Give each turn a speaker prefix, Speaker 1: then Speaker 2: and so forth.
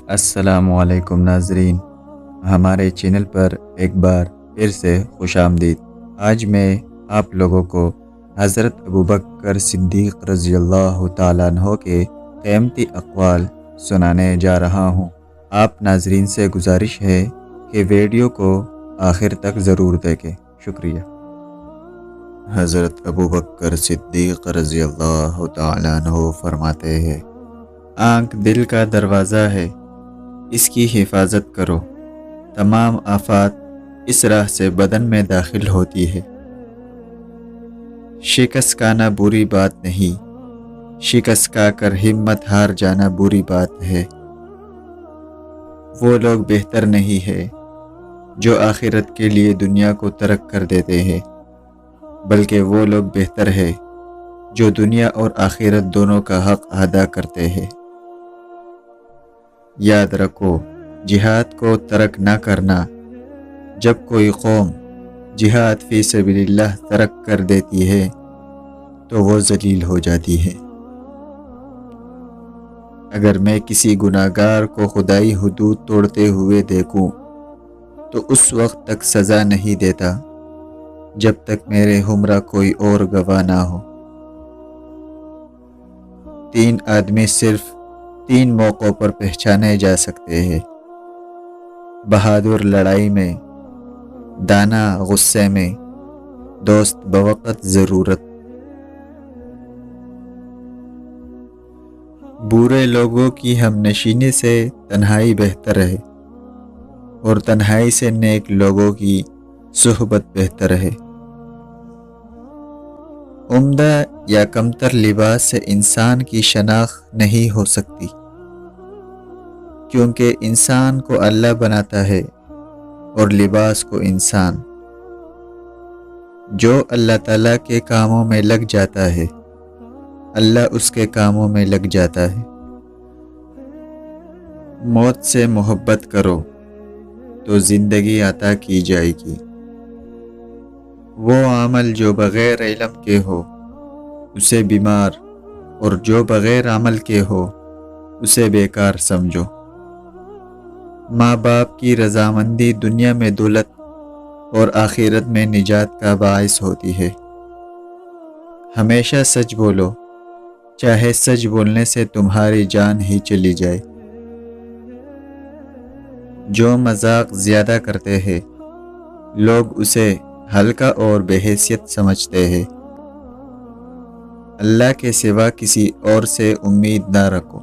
Speaker 1: السلام علیکم ناظرین، ہمارے چینل پر ایک بار پھر سے خوش آمدید۔ آج میں آپ لوگوں کو حضرت ابوبکر صدیق رضی اللہ تعالیٰ عنہ کے قیمتی اقوال سنانے جا رہا ہوں۔ آپ ناظرین سے گزارش ہے کہ ویڈیو کو آخر تک ضرور دیکھیں۔ شکریہ۔ حضرت ابوبکر صدیق رضی اللہ تعالیٰ عنہ فرماتے ہیں، آنکھ دل کا دروازہ ہے، اس کی حفاظت کرو۔ تمام آفات اس راہ سے بدن میں داخل ہوتی ہے۔ شکست کھانا بری بات نہیں، شکست کھا کر ہمت ہار جانا بری بات ہے۔ وہ لوگ بہتر نہیں ہے جو آخرت کے لیے دنیا کو ترک کر دیتے ہیں، بلکہ وہ لوگ بہتر ہے جو دنیا اور آخرت دونوں کا حق ادا کرتے ہیں۔ یاد رکھو، جہاد کو ترک نہ کرنا۔ جب کوئی قوم جہاد فی سبیل اللہ ترک کر دیتی ہے تو وہ ذلیل ہو جاتی ہے۔ اگر میں کسی گناہ گار کو خدائی حدود توڑتے ہوئے دیکھوں تو اس وقت تک سزا نہیں دیتا جب تک میرے ہمراہ کوئی اور گواہ نہ ہو۔ 3 آدمی صرف 3 موقعوں پر پہچانے جا سکتے ہیں: بہادر لڑائی میں، دانا غصے میں، دوست بوقت ضرورت۔ برے لوگوں کی ہم نشینی سے تنہائی بہتر ہے، اور تنہائی سے نیک لوگوں کی صحبت بہتر ہے۔ عمدہ یا کمتر لباس سے انسان کی شناخت نہیں ہو سکتی، کیونکہ انسان کو اللہ بناتا ہے اور لباس کو انسان۔ جو اللہ تعالیٰ کے کاموں میں لگ جاتا ہے، اللہ اس کے کاموں میں لگ جاتا ہے۔ موت سے محبت کرو تو زندگی عطا کی جائے گی۔ وہ عمل جو بغیر علم کے ہو اسے بیمار، اور جو بغیر عمل کے ہو اسے بیکار سمجھو۔ ماں باپ کی رضامندی دنیا میں دولت اور آخرت میں نجات کا باعث ہوتی ہے۔ ہمیشہ سچ بولو، چاہے سچ بولنے سے تمہاری جان ہی چلی جائے۔ جو مذاق زیادہ کرتے ہیں لوگ اسے ہلکا اور بے حیثیت سمجھتے ہیں۔ اللہ کے سوا کسی اور سے امید نہ رکھو۔